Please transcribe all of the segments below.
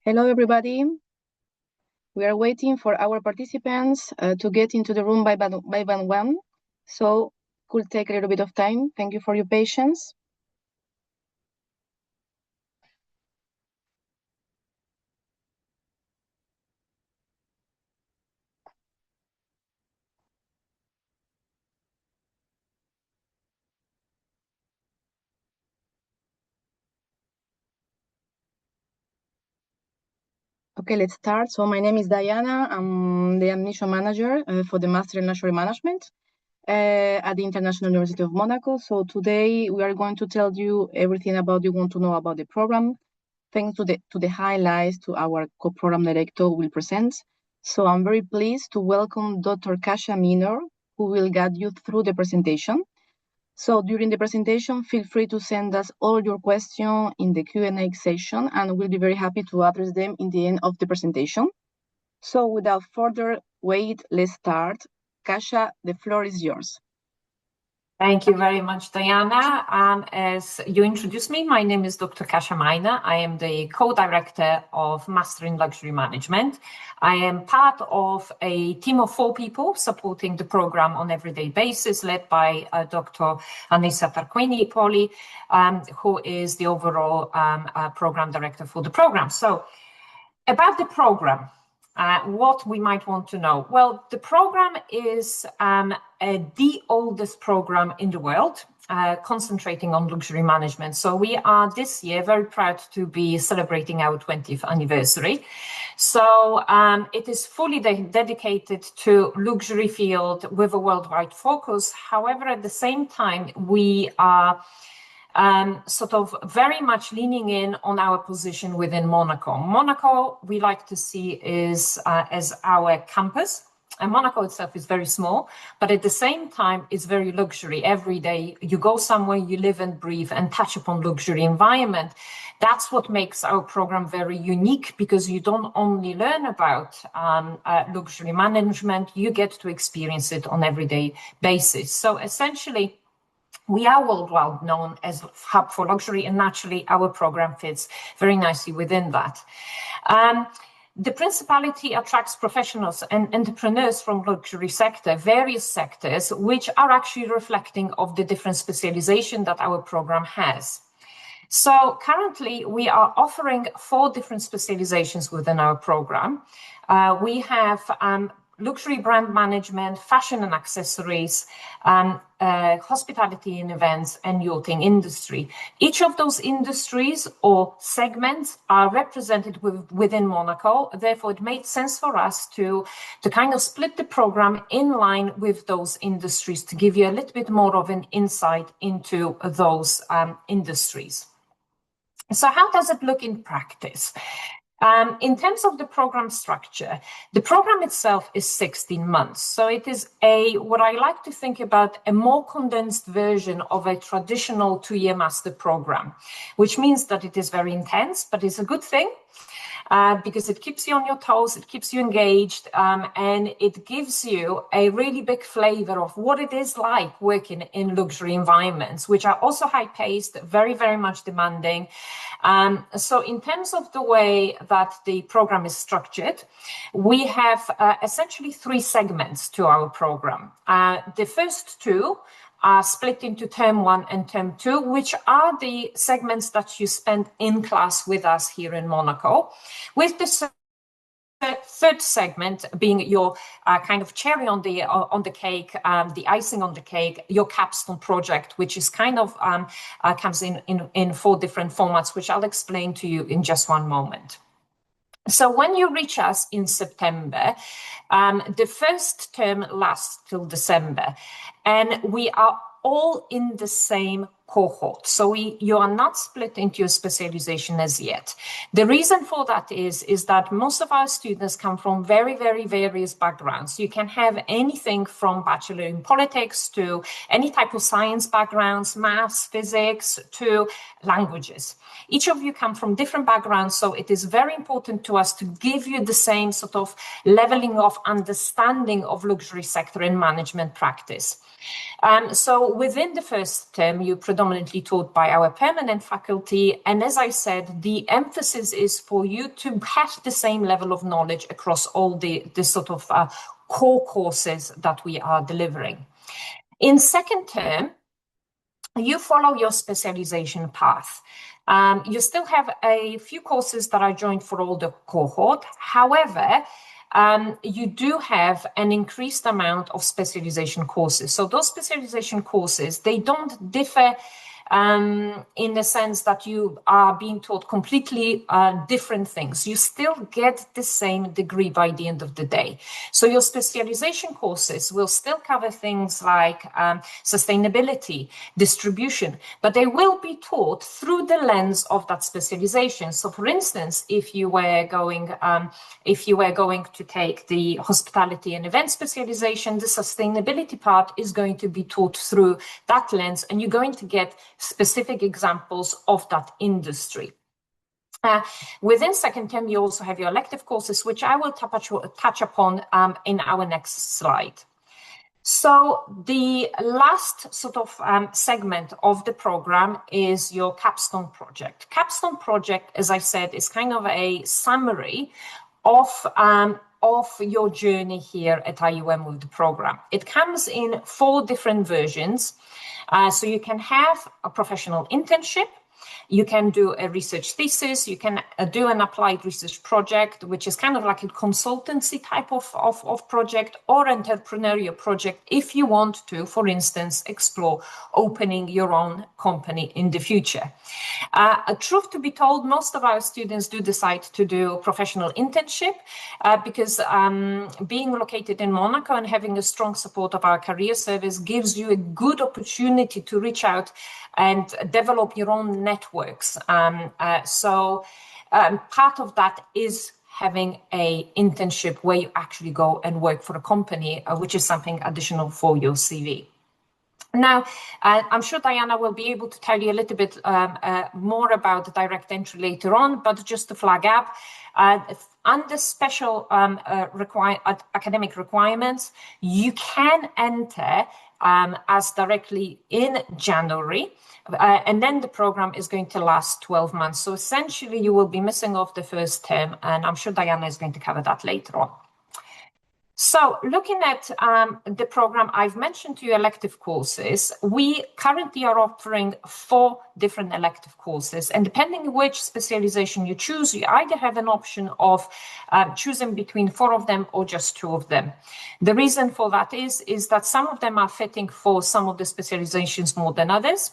Hello, everybody. We are waiting for our participants to get into the room by one, so could take a little bit of time. Thank you for your patience. Okay, let's start. So my name is Diana. I'm the admission manager for the Master in Luxury Management at the International University of Monaco. So today we are going to tell you everything about you want to know about the program, thanks to the highlights to our co-program director will present. So I'm very pleased to welcome Dr. Katarzyna Minor, who will guide you through the presentation. So during the presentation, feel free to send us all your questions in the Q&A session, and we'll be very happy to address them in the end of the presentation. So without further wait, let's start. Kasia, the floor is yours. Thank you very much, Diana. As you introduced me, my name is Dr. Katarzyna Minor. I am the co-director of Master in Luxury Management. I am part of a team of 4 people supporting the program on everyday basis, led by Dr. Anissa Tarquini-Poli, who is the overall program director for the program. So about the program, what we might want to know. Well, the program is the oldest program in the world, concentrating on luxury management. So we are this year very proud to be celebrating our 20th anniversary. So it is fully dedicated to luxury field with a worldwide focus. However, at the same time, we are sort of very much leaning in on our position within Monaco. Monaco, we like to see is as our campus. And Monaco itself is very small, but at the same time, it's very luxury. Every day you go somewhere, you live and breathe and touch upon luxury environment. That's what makes our program very unique, because you don't only learn about luxury management, you get to experience it on everyday basis. So essentially, we are worldwide known as a hub for luxury, and naturally our program fits very nicely within that. The Principality attracts professionals and entrepreneurs from luxury sector, various sectors, which are actually reflecting of the different specialization that our program has. So currently we are offering 4 different specializations within our program. We have luxury brand management, fashion and accessories, hospitality and events, and yachting industry. Each of those industries or segments are represented within Monaco. Therefore, it made sense for us to kind of split the program in line with those industries to give you a little bit more of an insight into those industries. So how does it look in practice? In terms of the program structure, the program itself is 16 months. So it is what I like to think about, a more condensed version of a traditional 2-year master program, which means that it is very intense, but it's a good thing. Because it keeps you on your toes, it keeps you engaged, and it gives you a really big flavor of what it is like working in luxury environments, which are also high-paced, very, very much demanding. So in terms of the way that the program is structured, we have essentially 3 segments to our program. The first 2 are split into term 1 and term 2, which are the segments that you spend in class with us here in Monaco, with the third segment being your kind of cherry on the cake, the icing on the cake, your capstone project, which is kind of comes in 4 different formats, which I'll explain to you in just one moment. So when you reach us in September, the first term lasts till December, and we are all in the same cohort. So you are not split into a specialization as yet. The reason for that is that most of our students come from very, very various backgrounds. You can have anything from bachelor in politics to any type of science backgrounds, maths, physics, to languages. Each of you come from different backgrounds, so it is very important to us to give you the same sort of leveling of understanding of luxury sector and management practice. So within the first term, you're predominantly taught by our permanent faculty. And as I said, the emphasis is for you to have the same level of knowledge across all the sort of core courses that we are delivering. In second term, you follow your specialization path. You still have a few courses that are joined for all the cohort. However, you do have an increased amount of specialization courses. So those specialization courses, they don't differ in the sense that you are being taught completely different things. You still get the same degree by the end of the day. So your specialization courses will still cover things like sustainability, distribution, but they will be taught through the lens of that specialization. So for instance, if you were going to take the hospitality and event specialization, the sustainability part is going to be taught through that lens, and you're going to get specific examples of that industry. Within second term, you also have your elective courses, which I will touch upon in our next slide. So the last sort of segment of the program is your capstone project. Capstone project, as I said, is kind of a summary of your journey here at IUM with the program. It comes in 4 different versions. So you can have a professional internship, you can do a research thesis, you can do an applied research project, which is kind of like a consultancy type of project, or entrepreneurial project if you want to, for instance, explore opening your own company in the future. Truth to be told, most of our students do decide to do professional internship because being located in Monaco and having a strong support of our career service gives you a good opportunity to reach out and develop your own networks. So part of that is having a internship where you actually go and work for a company, which is something additional for your CV. Now, I'm sure Diana will be able to tell you a little bit more about the direct entry later on, but just to flag up, under special academic requirements, you can enter as directly in January, and then the program is going to last 12 months. So essentially, you will be missing off the first term, and I'm sure Diana is going to cover that later on. So looking at the program, I've mentioned to you elective courses. We currently are offering 4 different elective courses, and depending which specialization you choose, you either have an option of choosing between 4 of them or just 2 of them. The reason for that is that some of them are fitting for some of the specializations more than others.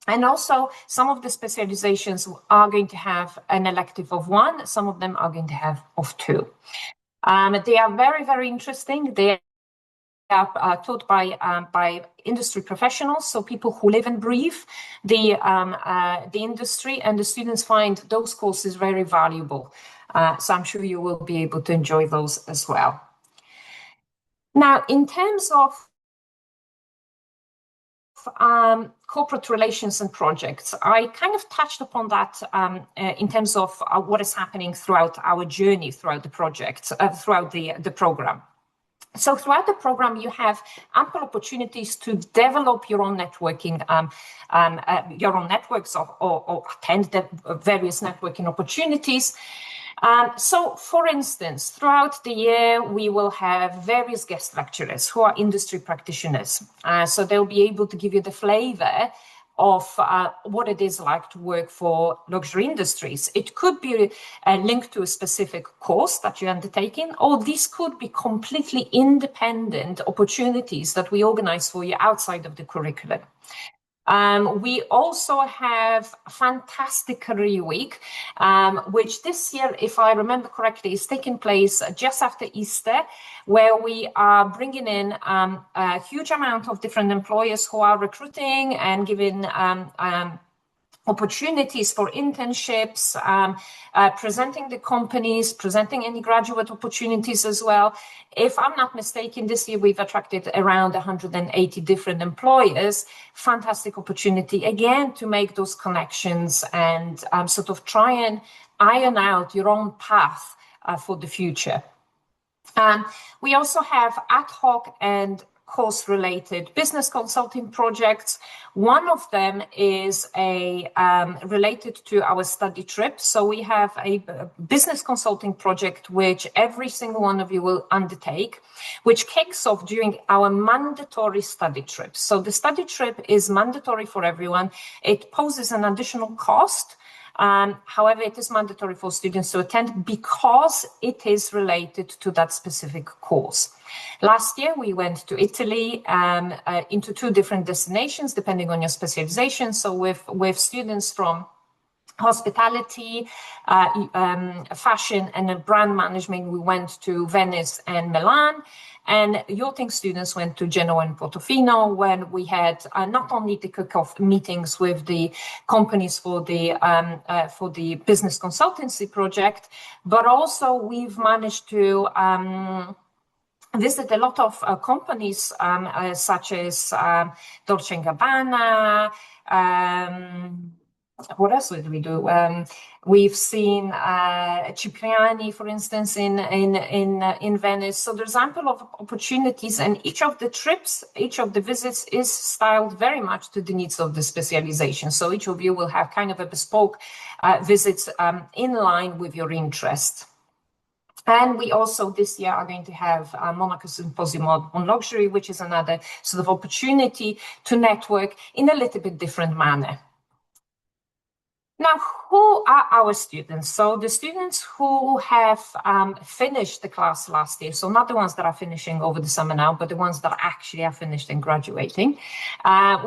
And also, some of the specializations are going to have an elective of 1, some of them are going to have of 2. They are very, very interesting. They are taught by industry professionals, so people who live and breathe the industry, and the students find those courses very valuable. So I'm sure you will be able to enjoy those as well. Now, in terms of corporate relations and projects, I kind of touched upon that in terms of what is happening throughout our journey, throughout the project, throughout the program. So throughout the program, you have ample opportunities to develop your own networking, your own networks, or attend the various networking opportunities. So, for instance, throughout the year, we will have various guest lecturers who are industry practitioners. So they'll be able to give you the flavor of what it is like to work for luxury industries. It could be linked to a specific course that you're undertaking, or these could be completely independent opportunities that we organize for you outside of the curriculum. We also have a fantastic career week, which this year, if I remember correctly, is taking place just after Easter, where we are bringing in a huge amount of different employers who are recruiting and giving opportunities for internships, presenting the companies, presenting any graduate opportunities as well. If I'm not mistaken, this year we've attracted around 180 different employers. Fantastic opportunity, again, to make those connections and sort of try and iron out your own path for the future. We also have ad hoc and course-related business consulting projects. One of them is related to our study trip. So we have a business consulting project which every single one of you will undertake, which kicks off during our mandatory study trip. So the study trip is mandatory for everyone. It poses an additional cost. However, it is mandatory for students to attend because it is related to that specific course. Last year, we went to Italy into 2 different destinations, depending on your specialization. So with students from hospitality, fashion, and brand management, we went to Venice and Milan. And yachting students went to Genoa and Portofino, when we had not only the kick-off meetings with the companies for the business consultancy project, but also we've managed to visit a lot of companies such as Dolce & Gabbana. What else did we do? We've seen Cipriani, for instance, in Venice. So there's ample of opportunities, and each of the trips, each of the visits is styled very much to the needs of the specialization. So each of you will have kind of a bespoke visits in line with your interest. And we also this year are going to have Monaco Symposium on Luxury, which is another sort of opportunity to network in a little bit different manner. Now, who are our students? So the students who have finished the class last year, so not the ones that are finishing over the summer now, but the ones that actually are finished and graduating.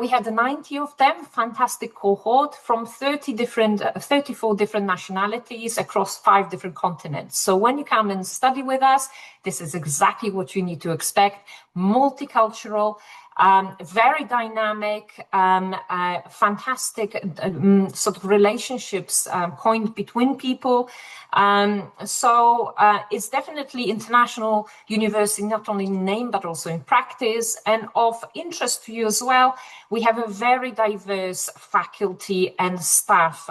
We had 90 of them, fantastic cohort from 34 different nationalities across 5 different continents. So when you come and study with us, this is exactly what you need to expect: multicultural, very dynamic, fantastic sort of relationships coined between people. So it's definitely international university, not only in name, but also in practice. And of interest to you as well, we have a very diverse faculty and staff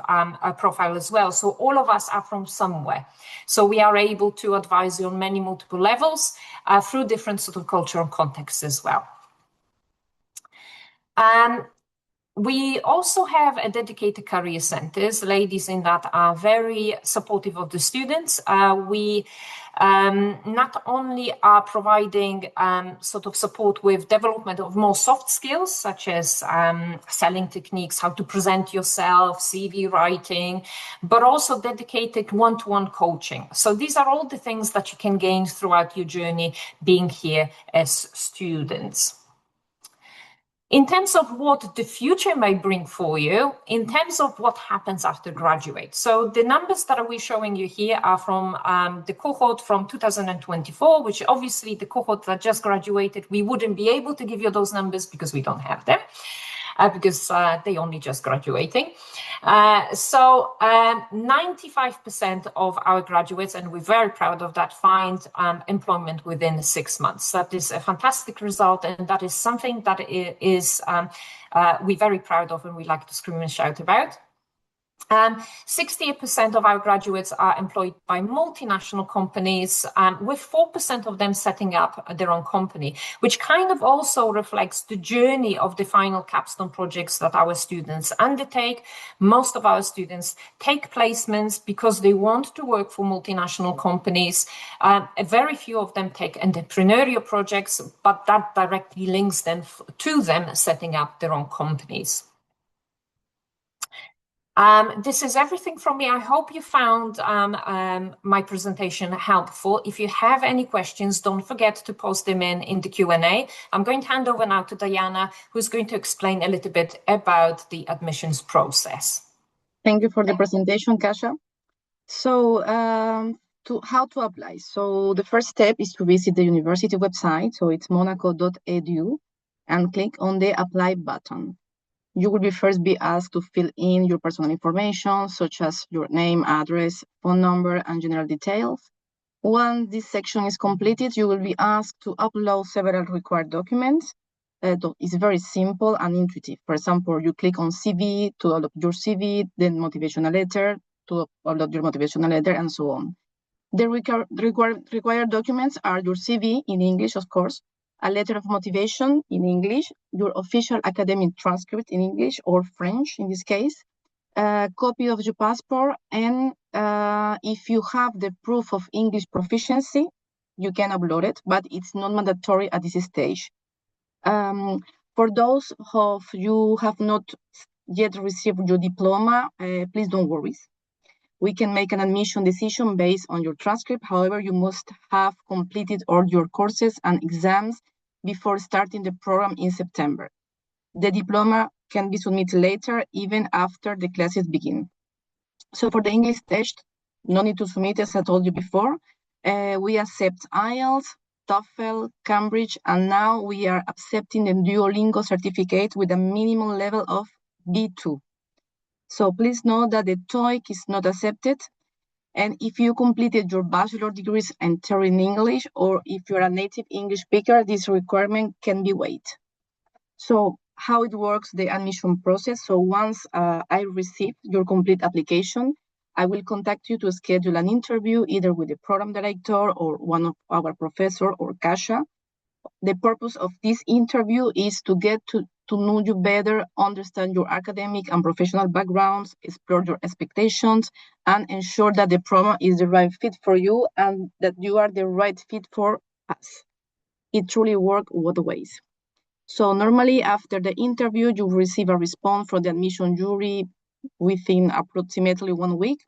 profile as well. So all of us are from somewhere. So we are able to advise you on many multiple levels through different sort of cultural contexts as well. We also have a dedicated career centers, ladies in that are very supportive of the students. We not only are providing sort of support with development of more soft skills, such as selling techniques, how to present yourself, CV writing, but also dedicated one-to-one coaching. So these are all the things that you can gain throughout your journey being here as students. In terms of what the future may bring for you, in terms of what happens after graduate. So the numbers that we're showing you here are from the cohort from 2024, which obviously the cohort that just graduated, we wouldn't be able to give you those numbers because we don't have them. Because they only just graduating. So 95% of our graduates, and we're very proud of that, find employment within 6 months. That is a fantastic result, and that is something that is we're very proud of and we like to scream and shout about. 68% of our graduates are employed by multinational companies, with 4% of them setting up their own company, which kind of also reflects the journey of the final capstone projects that our students undertake. Most of our students take placements because they want to work for multinational companies. Very few of them take entrepreneurial projects, but that directly links them to them setting up their own companies. This is everything from me. I hope you found my presentation helpful. If you have any questions, don't forget to post them in the Q&A. I'm going to hand over now to Diana, who's going to explain a little bit about the admissions process. Thank you for the presentation, Kasia. So how to apply. So the first step is to visit the university website. So it's monaco.edu and click on the apply button. You will first be asked to fill in your personal information, such as your name, address, phone number, and general details. Once this section is completed, you will be asked to upload several required documents. It's very simple and intuitive. For example, you click on CV to upload your CV, then motivational letter to upload your motivational letter, and so on. The required documents are your CV in English, of course, a letter of motivation in English, your official academic transcript in English or French in this case, a copy of your passport, and if you have the proof of English proficiency, you can upload it, but it's not mandatory at this stage. For those of you who have not yet received your diploma, please don't worry. We can make an admission decision based on your transcript. However, you must have completed all your courses and exams before starting the program in September. The diploma can be submitted later, even after the classes begin. So for the English test, no need to submit, as I told you before. We accept IELTS, TOEFL, Cambridge, and now we are accepting the Duolingo certificate with a minimum level of B2. So please know that the TOEIC is not accepted. And if you completed your bachelor degrees entirely in English, or if you're a native English speaker, this requirement can be waived. So how it works, the admission process. So once I receive your complete application, I will contact you to schedule an interview either with the program director or one of our professor or Kasia. The purpose of this interview is to get to know you better, understand your academic and professional backgrounds, explore your expectations, and ensure that the program is the right fit for you and that you are the right fit for us. It truly works both ways. So normally after the interview, you will receive a response from the admission jury within approximately 1 week.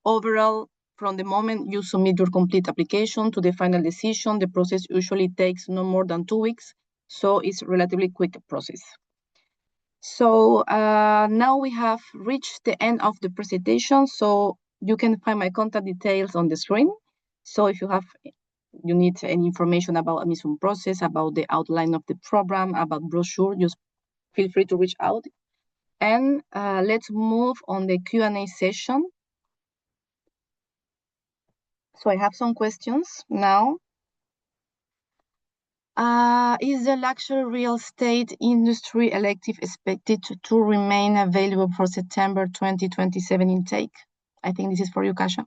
Overall, from the moment you submit your complete application to the final decision, the process usually takes no more than 2 weeks, so it's a relatively quick process. So now we have reached the end of the presentation, so you can find my contact details on the screen. So if you need any information about admission process, about the outline of the program, about brochure, just feel free to reach out. And let's move on the Q&A session. So I have some questions now. Is the luxury real estate industry elective expected to remain available for September 2027 intake? I think this is for you, Kasia.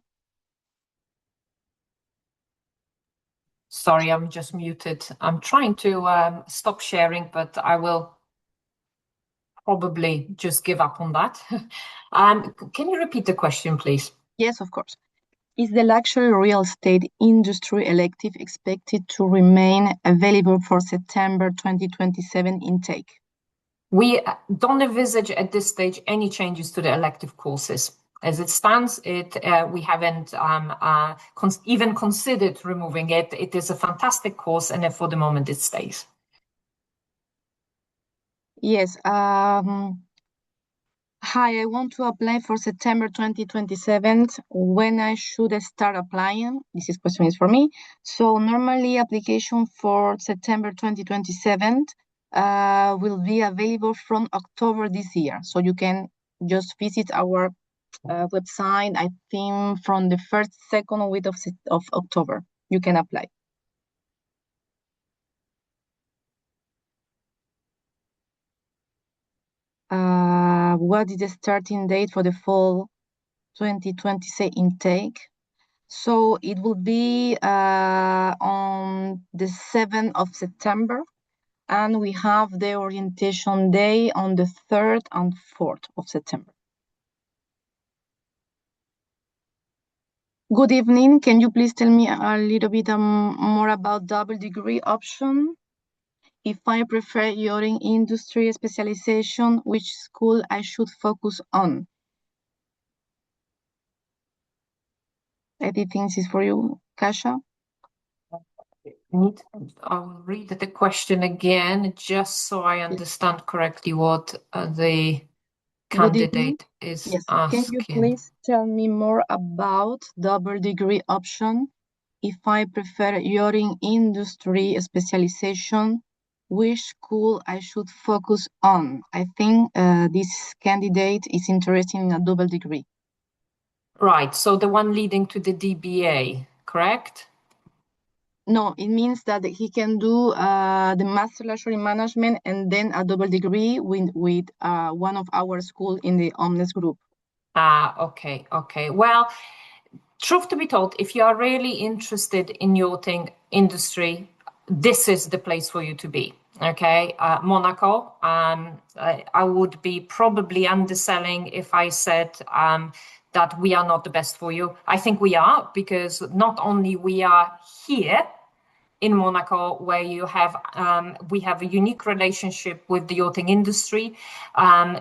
Sorry, I'm just muted. I'm trying to stop sharing, but I will probably just give up on that. Can you repeat the question, please? Yes, of course. Is the luxury real estate industry elective expected to remain available for September 2027 intake? We don't envisage at this stage any changes to the elective courses. As it stands, we haven't even considered removing it. It is a fantastic course, and for the moment it stays. Yes. Hi, I want to apply for September 2027. When I should start applying? This question is for me. So normally application for September 2027 will be available from October this year. So you can just visit our website, I think from the second week of October, you can apply. What is the starting date for the fall 2026 intake? So it will be on the 7th of September, and we have the orientation day on the 3rd and 4th of September. Good evening. Can you please tell me a little bit more about double degree option? If I prefer yachting industry specialization, which school I should focus on? I think this is for you, Kasia. I'll read the question again, just so I understand correctly what the candidate is asking. Can you please tell me more about double degree option? If I prefer yachting industry specialization, which school I should focus on? I think this candidate is interested in a double degree. Right, so the one leading to the DBA, correct? No, it means that he can do the Master Luxury Management and then a double degree with one of our schools in the Omnes group. Okay. Well, truth to be told, if you are really interested in yachting industry, this is the place for you to be. Okay, Monaco. I would be probably underselling if I said that we are not the best for you. I think we are, because not only we are here in Monaco, where we have a unique relationship with the yachting industry.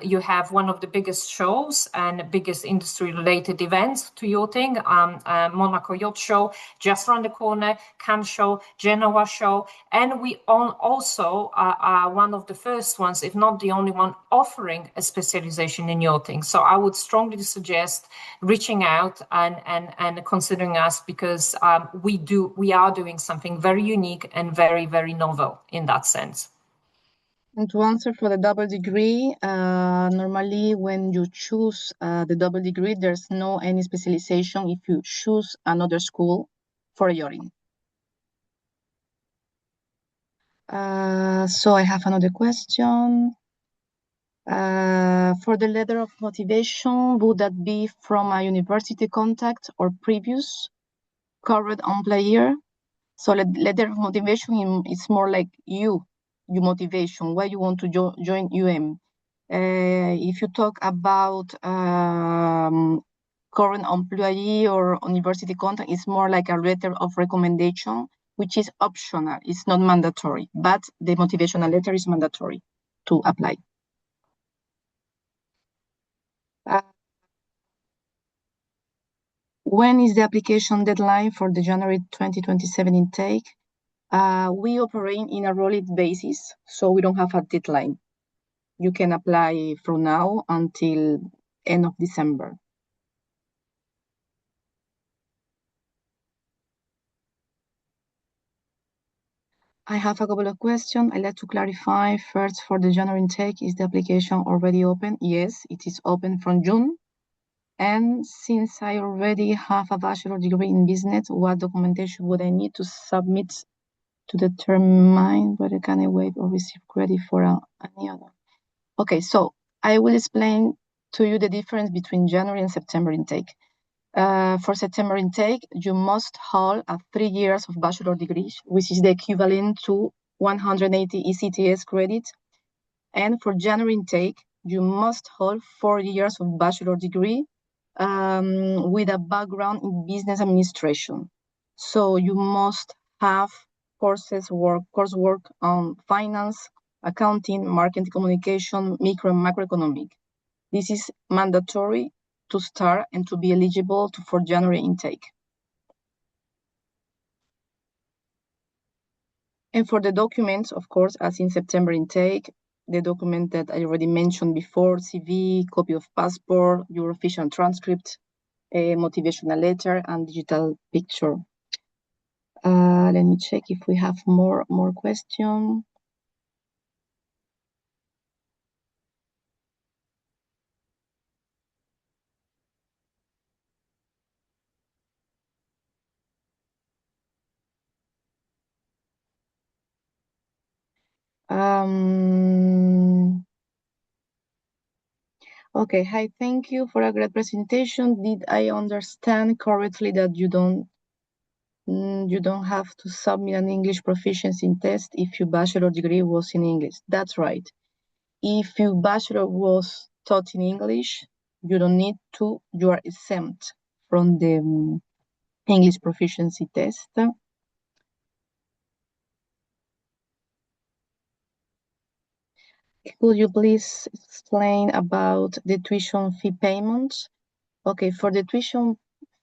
You have one of the biggest shows and biggest industry-related events to yachting, Monaco Yacht Show, just around the corner, Cannes Show, Genoa Show, and we also are one of the first ones, if not the only one, offering a specialization in yachting. So I would strongly suggest reaching out and considering us, because we are doing something very unique and very, very novel in that sense. And to answer for the double degree, normally when you choose the double degree, there's no any specialization if you choose another school for yachting. So I have another question. For the letter of motivation, would that be from a university contact or previous current employer? So letter of motivation is more like your motivation, why you want to join UM. If you talk about current employee or university contact, it's more like a letter of recommendation, which is optional. It's not mandatory, but the motivational letter is mandatory to apply. When is the application deadline for the January 2027 intake? We operate in a rolling basis, so we don't have a deadline. You can apply from now until end of December. I have a couple of questions. I'd like to clarify first for the January intake, is the application already open? Yes, it is open from June. And since I already have a bachelor degree in business, what documentation would I need to submit to determine whether can I waive or receive credit for any other? Okay, so I will explain to you the difference between January and September intake. For September intake, you must hold 3 years of bachelor degree, which is the equivalent to 180 ECTS credits. And for January intake, you must hold 4 years of bachelor degree with a background in business administration. So you must have coursework on finance, accounting, marketing, communication, micro and macroeconomic. This is mandatory to start and to be eligible for January intake. And for the documents, of course, as in September intake, the document that I already mentioned before, CV, copy of passport, your official transcript, a motivational letter, and digital picture. Let me check if we have more questions. Okay, hi, thank you for a great presentation. Did I understand correctly that you don't have to submit an English proficiency test if your bachelor degree was in English? That's right. If your bachelor was taught in English, you don't need to, you are exempt from the English proficiency test. Could you please explain about the tuition fee payments? Okay, for the tuition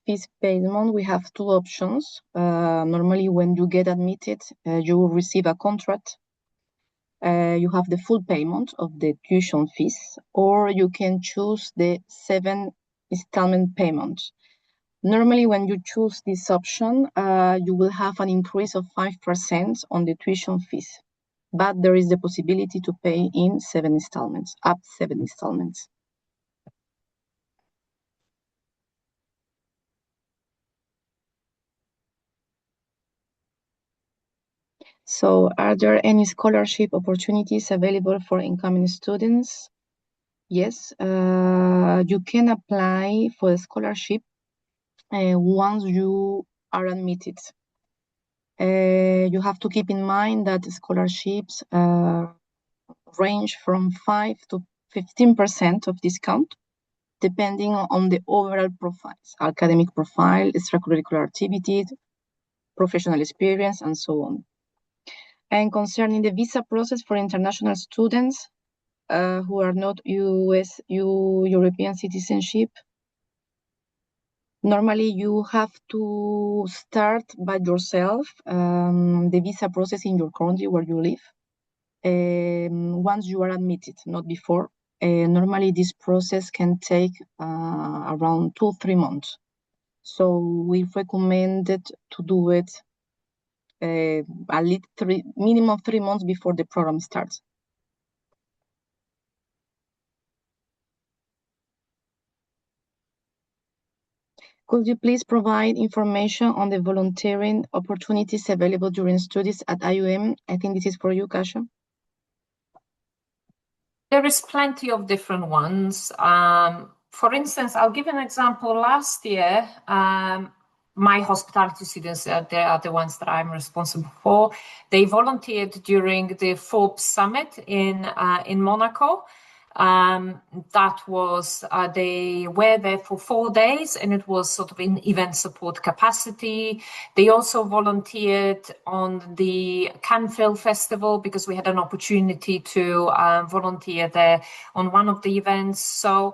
fees payment, we have two options. Normally, when you get admitted, you will receive a contract. You have the full payment of the tuition fees, or you can choose the 7 installment payment. Normally, when you choose this option, you will have an increase of 5% on the tuition fees, but there is the possibility to pay in 7 installments, up 7 installments. So are there any scholarship opportunities available for incoming students? Yes, you can apply for a scholarship once you are admitted. You have to keep in mind that scholarships range from 5 to 15% of discount, depending on the overall profiles, academic profile, extracurricular activities, professional experience, and so on. And concerning the visa process for international students who are not European citizenship, normally you have to start by yourself the visa process in your country where you live. Once you are admitted, not before. Normally this process can take around 2-3 months. So we recommended to do it at least minimum 3 months before the program starts. Could you please provide information on the volunteering opportunities available during studies at IUM? I think this is for you, Kasia. There is plenty of different ones. For instance, I'll give an example. Last year, my hospitality students, they are the ones that I'm responsible for. They volunteered during the Forbes Summit in Monaco. That was, they were there for 4 days, and it was sort of in event support capacity. They also volunteered on the Cannes Film Festival because we had an opportunity to volunteer there on one of the events. So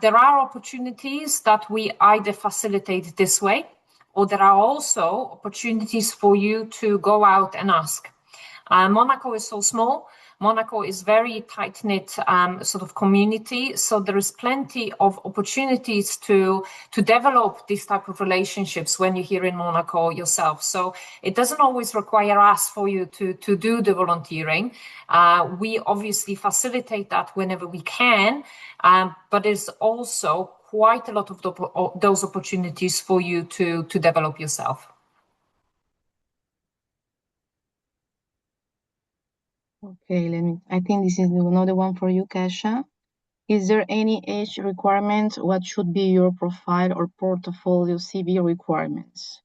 there are opportunities that we either facilitate this way, or there are also opportunities for you to go out and ask. Monaco is so small. Monaco is very tight-knit sort of community, so there is plenty of opportunities to develop these type of relationships when you're here in Monaco yourself. So it doesn't always require us for you to do the volunteering. We obviously facilitate that whenever we can, but there's also quite a lot of those opportunities for you to develop yourself. Okay, I think this is another one for you, Kasia. Is there any age requirement? What should be your profile or portfolio CV requirements?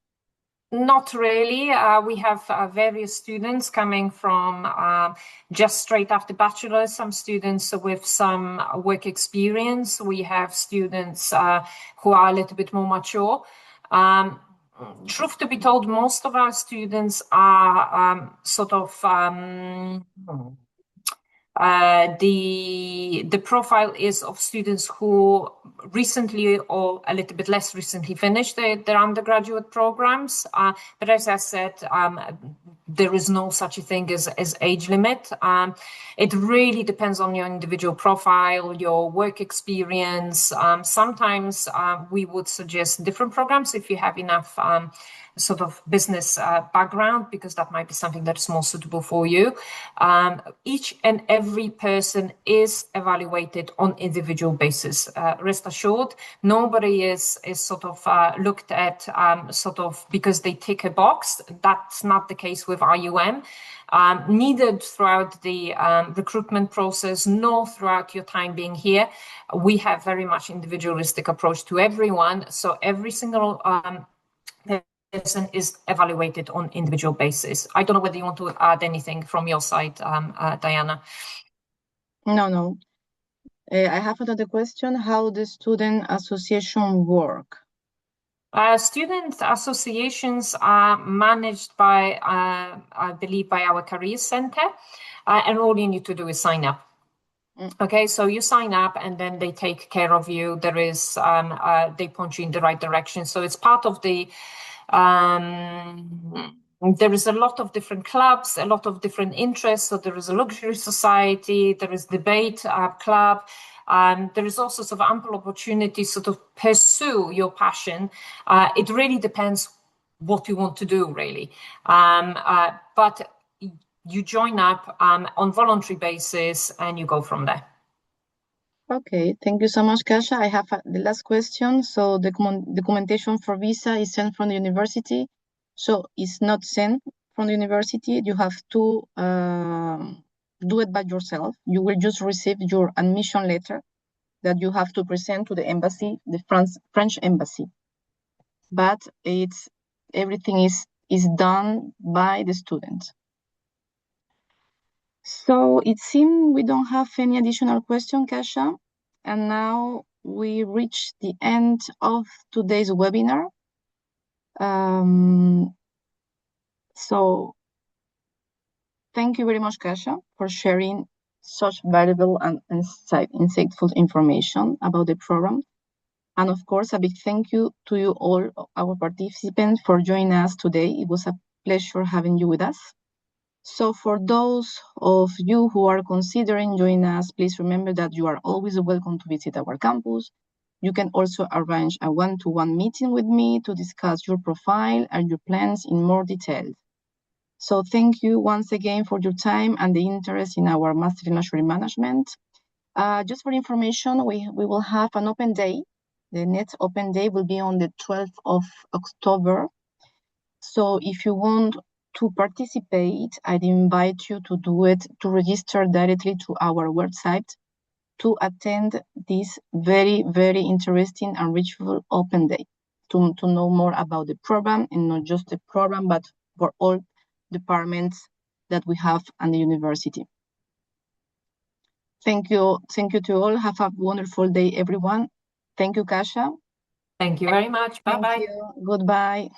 Not really. We have various students coming from just straight after bachelor's, some students with some work experience. We have students who are a little bit more mature. Truth to be told, most of our students are sort of the profile is of students who recently or a little bit less recently finished their undergraduate programs. But as I said, there is no such a thing as age limit. It really depends on your individual profile, your work experience. Sometimes we would suggest different programs if you have enough sort of business background, because that might be something that is more suitable for you. Each and every person is evaluated on individual basis. Rest assured, nobody is sort of looked at sort of because they tick a box. That's not the case with IUM. Neither throughout the recruitment process nor throughout your time being here. We have very much individualistic approach to everyone. So every single person is evaluated on individual basis. I don't know whether you want to add anything from your side, Diana. No. I have another question. How the student association work? Student associations are managed by, I believe, by our career center, and all you need to do is sign up. Okay, so you sign up and then they take care of you. There is, they point you in the right direction. So it's part of the, there is a lot of different clubs, a lot of different interests. So there is a luxury society, there is debate club. There is also sort of ample opportunity to sort of pursue your passion. It really depends what you want to do, really. But you join up on voluntary basis and you go from there. Okay, thank you so much, Kasia. I have the last question. So the documentation for visa is sent from the university. So it's not sent from the university. You have to do it by yourself. You will just receive your admission letter that you have to present to the embassy, the French embassy. But everything is is done by the student. So it seems we don't have any additional question, Kasia. And now we reach the end of today's webinar. So thank you very much, Kasia, for sharing such valuable and insightful information about the program. And of course, a big thank you to you all, our participants, for joining us today. It was a pleasure having you with us. So for those of you who are considering joining us, please remember that you are always welcome to visit our campus. You can also arrange a one-to-one meeting with me to discuss your profile and your plans in more detail. So thank you once again for your time and the interest in our Master in Luxury Management. Just for information, we will have an open day. The next open day will be on the 12th of October. So if you want to participate, I'd invite you to do it, to register directly to our website to attend this very, very interesting and richful open day, to know more about the program, and not just the program, but for all departments that we have at the university. Thank you to all. Have a wonderful day, everyone. Thank you, Kasia. Thank you very much. Bye-bye. Thank you. Goodbye.